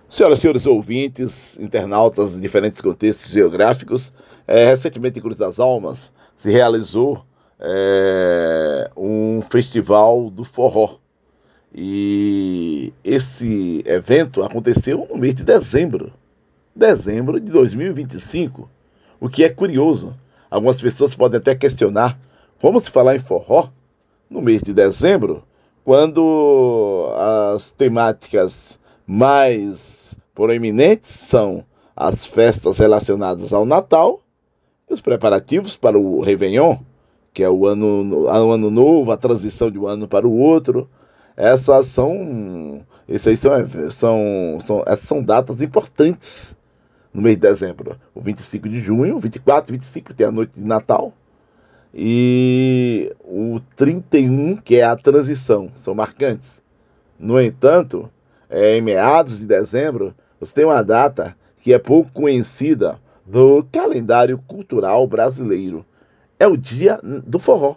Senhoras e senhores ouvintes, internautas de diferentes contextos geográficos, recentemente em Cruz das Almas se realizou um festival do forró. E esse evento aconteceu no mês de dezembro de 2025, o que é curioso. Algumas pessoas podem até questionar como se falar em forró no mês de dezembro, quando as temáticas mais proeminentes são as festas relacionadas ao Natal e os preparativos para o Réveillon, que é o ano novo, a transição de um ano para o outro. Essas são, essas são datas importantes no mês de dezembro. O 25 de junho, 24, 25 tem a noite de Natal, e o 31, que é a transição, são marcantes. No entanto, em meados de dezembro, você tem uma data que é pouco conhecida do calendário cultural brasileiro. É o dia do forró,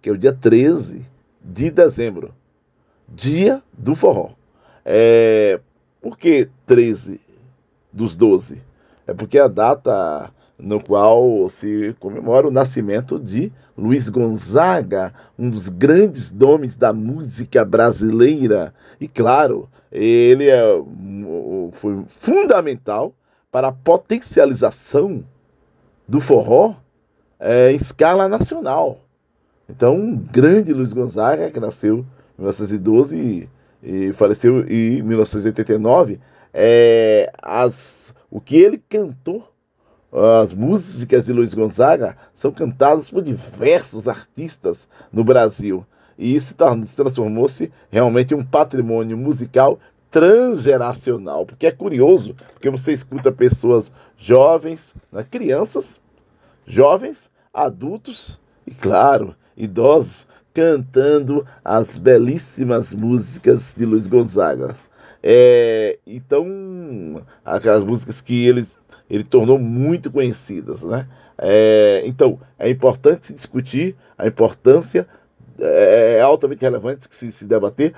que é o dia 13 de dezembro. Dia do forró. Por que 13 dos 12? É porque é a data no qual se comemora o nascimento de Luiz Gonzaga, um dos grandes nomes da música brasileira. E claro, foi fundamental para a potencialização do forró em escala nacional. Então, um grande Luiz Gonzaga, que nasceu em 1912 e faleceu em 1989, o que ele cantou, as músicas de Luiz Gonzaga, são cantadas por diversos artistas no Brasil. E isso transformou-se realmente em um patrimônio musical transgeracional. Porque é curioso, porque você escuta pessoas jovens, né, crianças, jovens, adultos e, claro, idosos cantando as belíssimas músicas de Luiz Gonzaga. Então, aquelas músicas que ele tornou muito conhecidas, né? Então, é importante se discutir a importância, é altamente relevante que se debater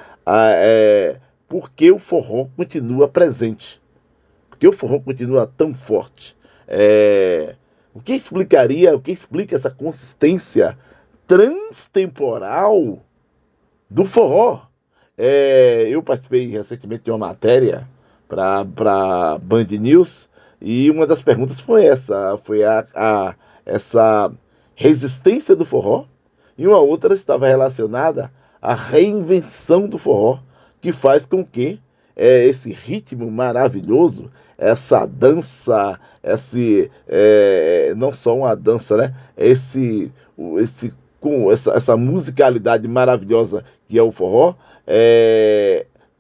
por que o forró continua presente, por que o forró continua tão forte. O que explica essa consistência transtemporal do forró? Eu participei recentemente de uma matéria para Band News e uma das perguntas foi essa, essa resistência do forró, e uma outra estava relacionada à reinvenção do forró, que faz com que esse ritmo maravilhoso, essa dança, não só uma dança, né? Com essa musicalidade maravilhosa que é o forró,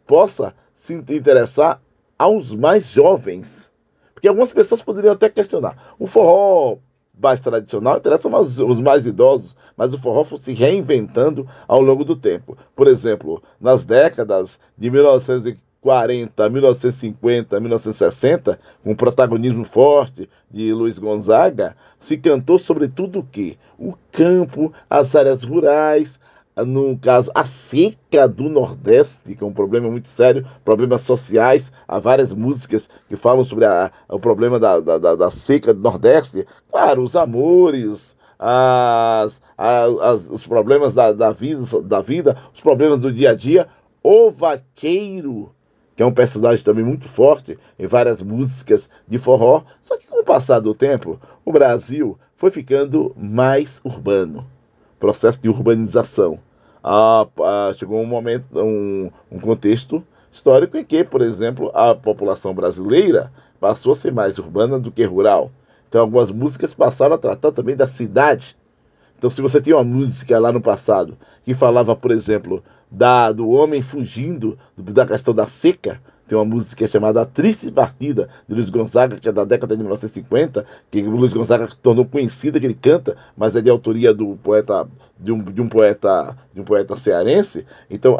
possa se interessar aos mais jovens. Porque algumas pessoas poderiam até questionar. O forró mais tradicional interessa mais os mais idosos, mas o forró foi se reinventando ao longo do tempo. Por exemplo, nas décadas de 1940, 1950, 1960, com protagonismo forte de Luiz Gonzaga, se cantou sobretudo o quê? O campo, as áreas rurais, no caso, a seca do Nordeste, que é um problema muito sério, problemas sociais. Há várias músicas que falam sobre o problema da seca do Nordeste. Claro, os amores, os problemas da vida, os problemas do dia a dia. O Vaqueiro, que é um personagem também muito forte em várias músicas de forró. Só que com o passar do tempo, o Brasil foi ficando mais urbano, processo de urbanização. Chegou um momento, um contexto histórico em que, por exemplo, a população brasileira passou a ser mais urbana do que rural. Então, algumas músicas passaram a tratar também da cidade. Então, se você tinha uma música lá no passado que falava, por exemplo, do homem fugindo da questão da seca, tem uma música chamada A Triste Partida, de Luiz Gonzaga, que é da década de 1950, que o Luiz Gonzaga tornou conhecida, que ele canta, mas é de autoria do poeta, de um poeta cearense. Então,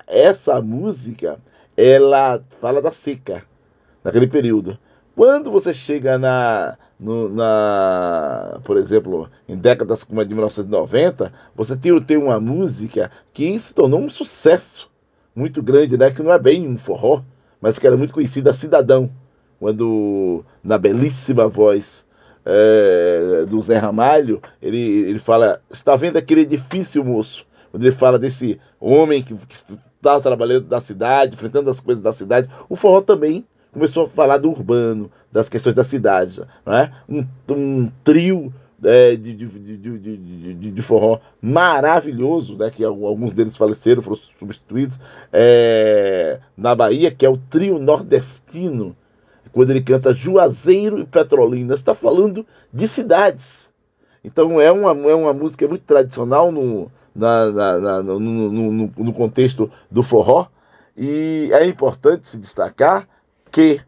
essa música, ela fala da seca naquele período. Quando você chega por exemplo, em décadas como a de 1990, você tem uma música que se tornou um sucesso muito grande, né? Que não é bem um forró, mas que era muito conhecida, Cidadão, quando na belíssima voz do Zé Ramalho, ele fala: está vendo aquele edifício, moço? Quando ele fala desse homem que está trabalhando da cidade, enfrentando as coisas da cidade, o forró também começou a falar do urbano, das questões da cidade, não é? Um trio de forró maravilhoso, né, que alguns deles faleceram, foram substituídos, na Bahia, que é o trio nordestino, quando ele canta Juazeiro e Petrolina. Está falando de cidades. Então é uma música muito tradicional no contexto do forró, e é importante se destacar que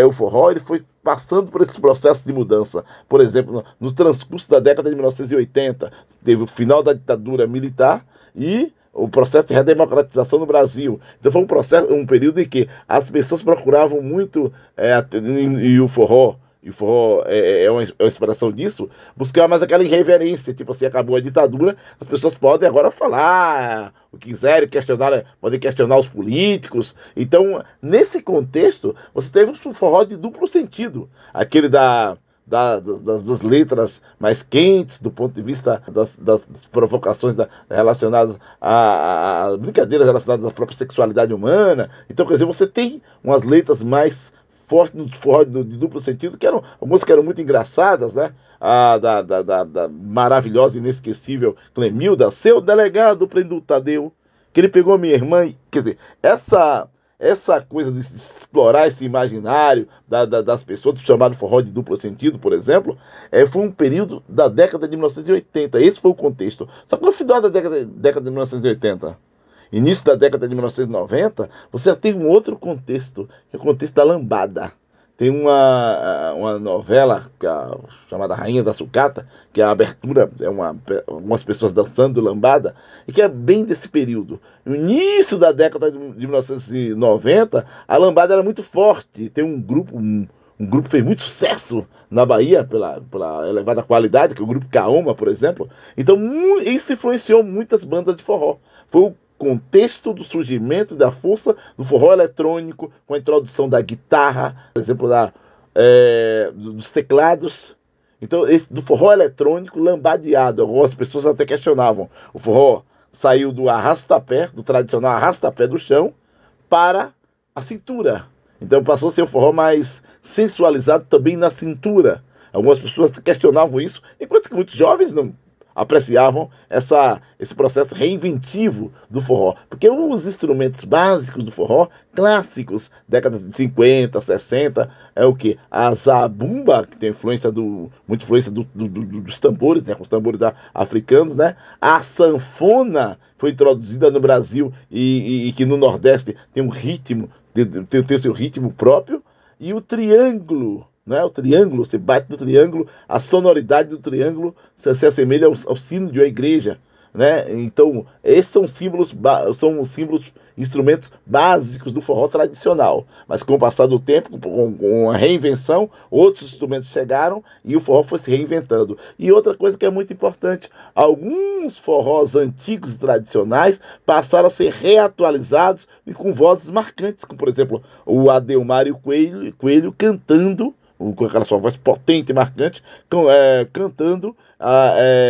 o forró ele foi passando por esse processo de mudança. Por exemplo, no transcurso da década de 1980, teve o final da ditadura militar e o processo de redemocratização no Brasil. Então foi um período em que as pessoas procuravam muito, e o forró é uma expressão disso, buscar mais aquela irreverência, tipo assim, acabou a ditadura, as pessoas podem agora falar o que quiserem, podem questionar os políticos. Então, nesse contexto, você teve um forró de duplo sentido, aquele das letras mais quentes, do ponto de vista das provocações relacionadas a brincadeiras relacionadas à própria sexualidade humana. Então, quer dizer, você tem umas letras mais fortes no forró de duplo sentido, que algumas que eram muito engraçadas, né? Da maravilhosa e inesquecível Clemilda, seu delegado prendeu o Tadeu, que ele pegou minha irmã. Quer dizer, essa coisa de explorar esse imaginário das pessoas, chamado forró de duplo sentido, por exemplo, foi um período da década de 1980. Esse foi o contexto. Só que no final da década de 1980, início da década de 1990, você já tem um outro contexto, que é o contexto da lambada. Tem uma novela chamada Rainha da Sucata, que a abertura é algumas pessoas dançando lambada, e que é bem desse período. No início da década de 1990, a lambada era muito forte. Tem um grupo que fez muito sucesso na Bahia pela elevada qualidade, que é o grupo Kaoma, por exemplo. Então, isso influenciou muitas bandas de forró. Foi o contexto do surgimento da força do forró eletrônico, com a introdução da guitarra, por exemplo, dos teclados. Então, do forró eletrônico lambadeado. Algumas pessoas até questionavam. O forró saiu do arrastapé, do tradicional arrastapé do chão, para a cintura. Então passou a ser um forró mais sensualizado também na cintura. Algumas pessoas questionavam isso, enquanto que muitos jovens não apreciavam esse processo reinventivo do forró. Porque os instrumentos básicos do forró, clássicos, décadas de 50, 60, é o que? A zabumba, que tem muita influência dos tambores, né, com os tambores africanos, né? A sanfona foi introduzida no Brasil e que no Nordeste tem um ritmo, tem o seu ritmo próprio, e o triângulo, né? O triângulo, você bate no triângulo, a sonoridade do triângulo se assemelha ao sino de uma igreja, né? Então, esses são instrumentos básicos do forró tradicional. Mas com o passar do tempo, com a reinvenção, outros instrumentos chegaram e o forró foi se reinventando. E outra coisa que é muito importante, alguns forrós antigos e tradicionais passaram a ser reatualizados e com vozes marcantes, como por exemplo o Adelmar e o Coelho cantando com aquela sua voz potente e marcante, cantando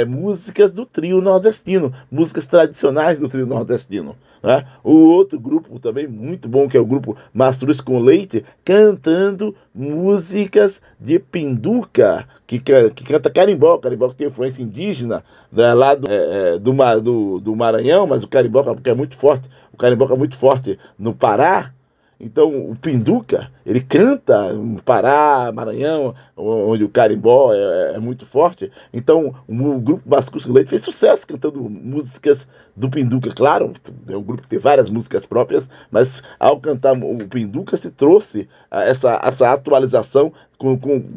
músicas do trio nordestino, músicas tradicionais do trio nordestino. Né? O outro grupo também muito bom, que é o grupo Mastruz com Leite, cantando músicas de Pinduca, que canta carimbó que tem influência indígena, né, lá do Maranhão, mas o carimbó que é muito forte, o carimbó é muito forte no Pará. Então, o Pinduca, ele canta no Pará, Maranhão, onde o carimbó é muito forte. Então, o grupo Mastruz com Leite fez sucesso cantando músicas do Pinduca. Claro, é um grupo que tem várias músicas próprias, mas ao cantar o Pinduca se trouxe essa atualização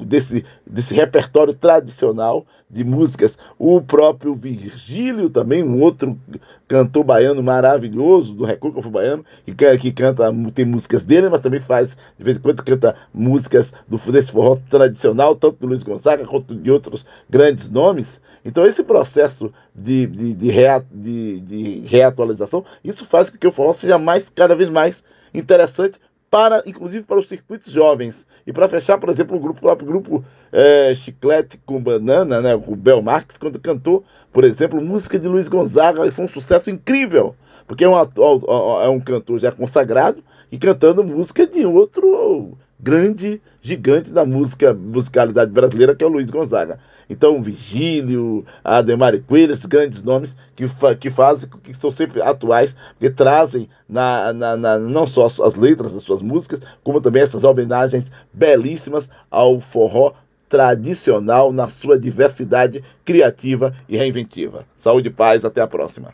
desse repertório tradicional de músicas. O próprio Virgílio também, um outro cantor baiano maravilhoso, do Recôncavo Baiano, que canta, tem músicas dele, mas também faz, de vez em quando, canta músicas desse forró tradicional, tanto do Luiz Gonzaga quanto de outros grandes nomes. Então, esse processo de reatualização, isso faz com que o forró seja cada vez mais interessante inclusive para os circuitos jovens. E para fechar, por exemplo, o próprio grupo Chiclete com Banana, né, o Bel Marques, quando cantou, por exemplo, música de Luiz Gonzaga, e foi um sucesso incrível, porque é um cantor já consagrado e cantando música de outro grande gigante da musicalidade brasileira, que é o Luiz Gonzaga. Então, Vigílio, Ademar e Coelho, esses grandes nomes que fazem, que são sempre atuais, que trazem não só as letras das suas músicas, como também essas homenagens belíssimas ao forró tradicional na sua diversidade criativa e reinventiva. Saúde e paz, até a próxima.